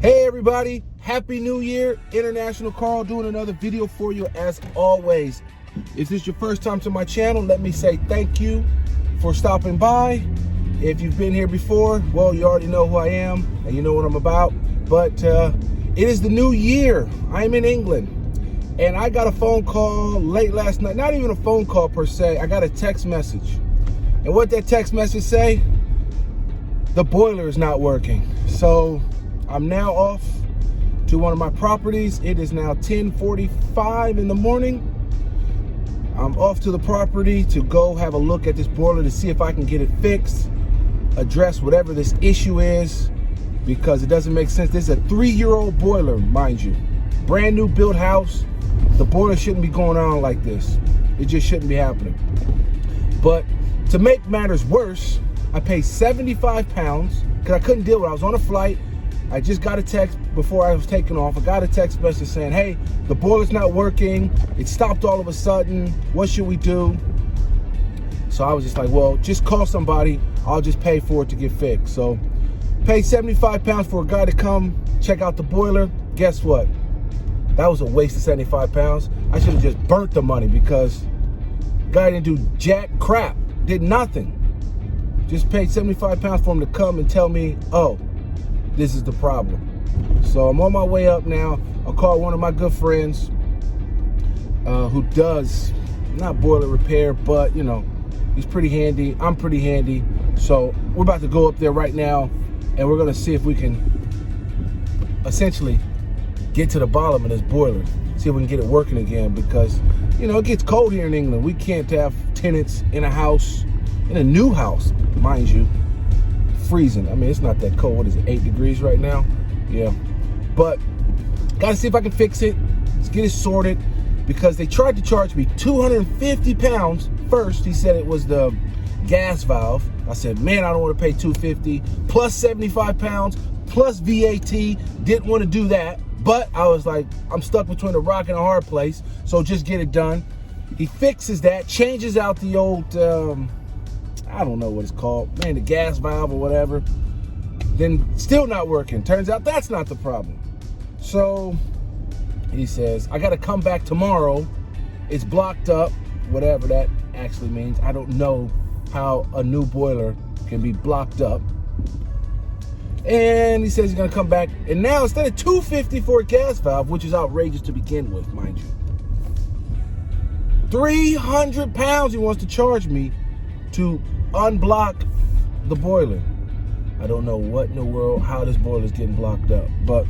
Hey everybody, Happy New Year. International Carl doing another video for you as always. If this is your first time to my channel, let me say thank you for stopping by. If you've been here before, well, you already know who I am and you know what I'm about. But it is the new year. I'm in England and I got a phone call late last night. Not even a phone call per se. I got a text message. And what that text message say? The boiler is not working. So I'm now off to one of my properties. It is now 10:45 in the morning. I'm off to the property to go have a look at this boiler to see if I can get it fixed, address whatever this issue is, because it doesn't make sense. This is a 3-year-old boiler, mind you. Brand new built house. The boiler shouldn't be going on like this. It just shouldn't be happening. But to make matters worse, I paid 75 pounds because I couldn't deal with it. I was on a flight. I just got a text before I was taking off. I got a text message saying, hey, the boiler's not working. It stopped all of a sudden. What should we do? So I was just like, well, just call somebody. I'll just pay for it to get fixed. So paid 75 pounds for a guy to come check out the boiler. Guess what? That was a waste of 75 pounds. I should have just burnt the money because the guy didn't do jack crap, did nothing. Just paid 75 pounds for him to come and tell me, oh, this is the problem. So I'm on my way up now. I'll call one of my good friends who does, not boiler repair, but you know, he's pretty handy. I'm pretty handy. So we're about to go up there right now and we're gonna see if we can essentially get to the bottom of this boiler. See if we can get it working again because, you know, it gets cold here in England. We can't have tenants in a house, in a new house, mind you. Freezing. I mean, it's not that cold. What is it, 8 degrees right now? Yeah. But gotta see if I can fix it. Let's get it sorted because they tried to charge me 250 pounds. First, he said it was the gas valve. I said, man, I don't want to pay 250 plus 75 pounds plus VAT. Didn't want to do that. But I was like, I'm stuck between a rock and a hard place. So just get it done. He fixes that, changes out the old, I don't know what it's called, man, the gas valve or whatever. Then still not working. Turns out that's not the problem. So he says, I got to come back tomorrow. It's blocked up, whatever that actually means. I don't know how a new boiler can be blocked up. And he says he's going to come back. And now instead of $250 for a gas valve, which is outrageous to begin with, mind you, 300 pounds he wants to charge me to unblock the boiler. I don't know what in the world, how this boiler is getting blocked up, but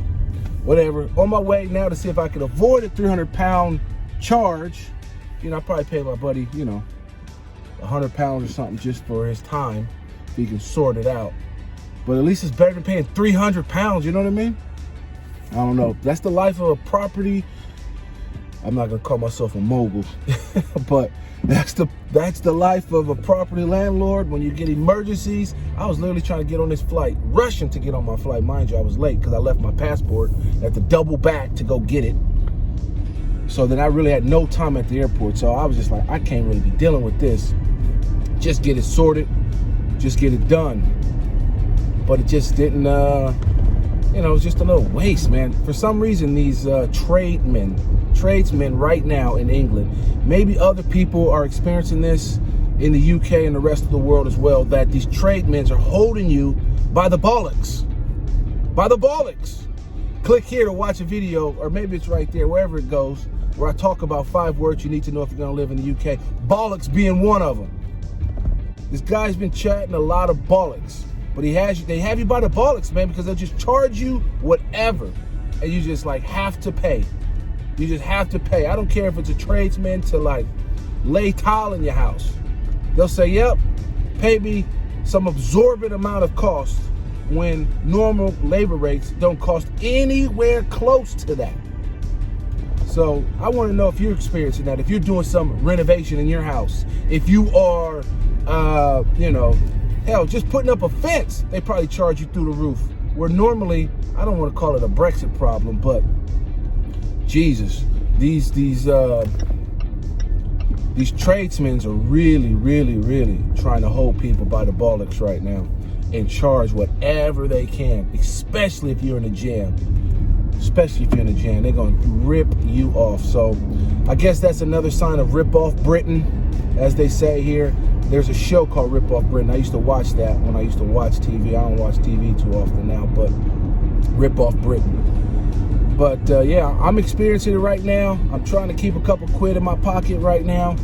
whatever. On my way now to see if I can avoid a 300-pound charge. You know, I probably pay my buddy, you know, 100 pounds or something just for his time if he can sort it out. But at least it's better than paying 300 pounds, you know what I mean? I don't know. That's the life of a property. I'm not gonna call myself a mogul, but that's the life of a property landlord when you get emergencies. I was literally trying to get on this flight, rushing to get on my flight. Mind you, I was late because I left my passport. I had to double back to go get it. So then I really had no time at the airport. So I was just like, I can't really be dealing with this. Just get it sorted, just get it done. But it just didn't, you know, it was just a little waste, man. For some reason, these tradesmen right now in England, maybe other people are experiencing this in the UK and the rest of the world as well, that these tradesmen are holding you by the bollocks. By the bollocks. Click here to watch a video, or maybe it's right there, wherever it goes, where I talk about 5 words you need to know if you're going to live in the UK. Bollocks being one of them. This guy's been chatting a lot of bollocks. But they have you by the bollocks, man, because they'll just charge you whatever. And you just like have to pay. You just have to pay. I don't care if it's a tradesman to like lay tile in your house. They'll say, yep, pay me some absorbent amount of cost when normal labor rates don't cost anywhere close to that. So I want to know if you're experiencing that, if you're doing some renovation in your house, if you are, you know, hell, just putting up a fence, they probably charge you through the roof. Where normally, I don't want to call it a Brexit problem, but Jesus, these tradesmen are really, really, really trying to hold people by the bollocks right now. and charge whatever they can, especially if you're in a jam. Especially if you're in a jam, they're gonna rip you off. So I guess that's another sign of rip off Britain, as they say here. There's a show called Rip Off Britain. I used to watch that when I used to watch TV. I don't watch TV too often now, but Rip Off Britain. But yeah, I'm experiencing it right now. I'm trying to keep a couple quid in my pocket right now.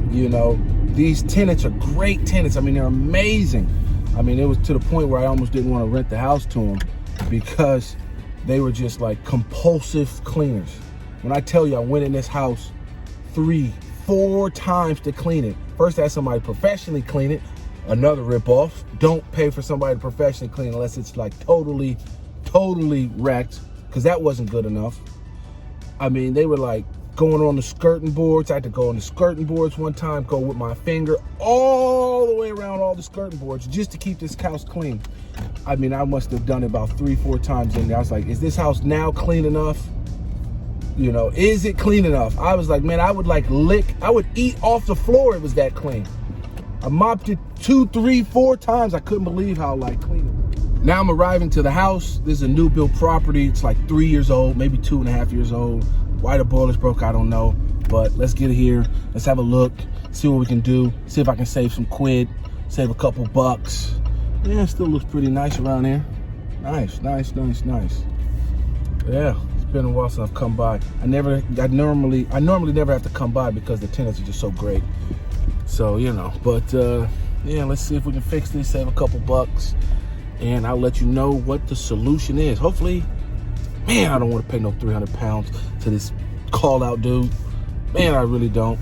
You know, these tenants are great tenants. I mean, they're amazing. I mean, it was to the point where I almost didn't want to rent the house to them because they were just like compulsive cleaners. When I tell you I went in this house 3-4 times to clean it. First I had somebody professionally clean it, another ripoff. Don't pay for somebody to professionally clean unless it's like totally wrecked, because that wasn't good enough. I mean, they were like going on the skirting boards. I had to go on the skirting boards one time, go with my finger all the way around all the skirting boards just to keep this house clean. I mean, I must have done it about 3-4 times in there. I was like, is this house now clean enough? You know, is it clean enough? I was like, man, I would eat off the floor. It was that clean. I mopped it 2, 3, 4 times. I couldn't believe how like clean it was. Now I'm arriving to the house. This is a new build property. It's like 3 years old, maybe 2.5 years old. Why the boiler's broke, I don't know. But let's get it here. Let's have a look, see what we can do, see if I can save some quid, save a couple bucks. Yeah, it still looks pretty nice around here. Nice. Yeah, it's been a while since I've come by. I normally never have to come by because the tenants are just so great. So, you know, but yeah, let's see if we can fix this, save a couple bucks, and I'll let you know what the solution is. Hopefully, man, I don't want to pay no 300 pounds to this call out dude. Man, I really don't.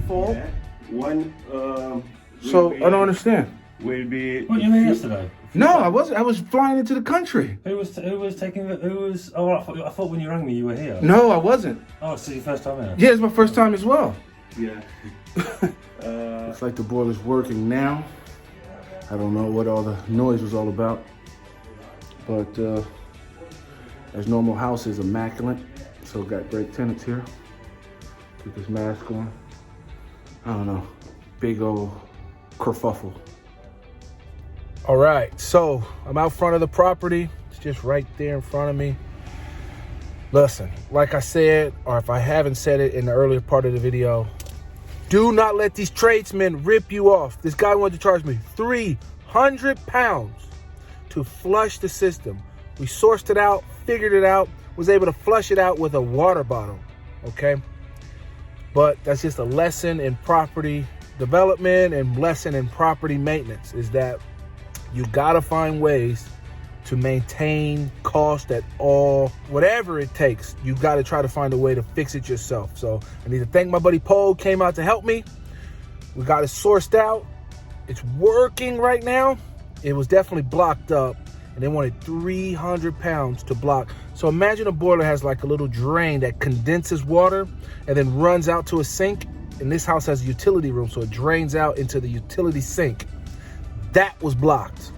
Yeah. One, So I don't understand. will be. What, you were here yesterday? No, I wasn't. I was flying into the country. Who was taking the, who was, oh, I thought when you rang me you were here. No, I wasn't. Oh, so your first time here? Yeah, it's my first time as well. Yeah. Looks like the boiler's working now. I don't know what all the noise was all about. But as normal, house is immaculate. So got great tenants here. Keep this mask on. I don't know. Big old kerfuffle. All right, so I'm out front of the property. It's just right there in front of me. Listen, like I said, or if I haven't said it in the earlier part of the video, do not let these tradesmen rip you off. This guy wanted to charge me 300 pounds to flush the system. We sourced it out, figured it out, was able to flush it out with a water bottle, okay? But that's just a lesson in property development and lesson in property maintenance, is that you gotta find ways to maintain cost at all, whatever it takes. You gotta try to find a way to fix it yourself. So I need to thank my buddy Paul, came out to help me. We got it sourced out. It's working right now. It was definitely blocked up and they wanted 300 pounds to block. So imagine a boiler has like a little drain that condenses water and then runs out to a sink. And this house has a utility room, so it drains out into the utility sink. That was blocked.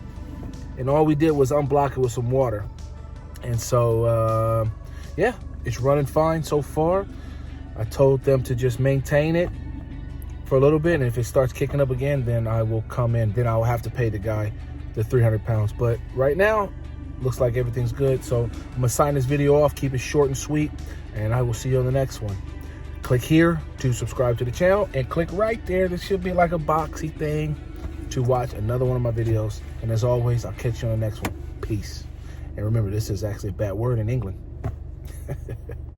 And all we did was unblock it with some water. And so, yeah, it's running fine so far. I told them to just maintain it for a little bit. And if it starts kicking up again, then I will come in. Then I'll have to pay the guy the 300 pounds. But right now, looks like everything's good. So I'm gonna sign this video off, keep it short and sweet, and I will see you on the next one. Click here to subscribe to the channel and click right there. There should be like a boxy thing to watch another one of my videos. And as always, I'll catch you on the next one. Peace. And remember, this is actually a bad word in England.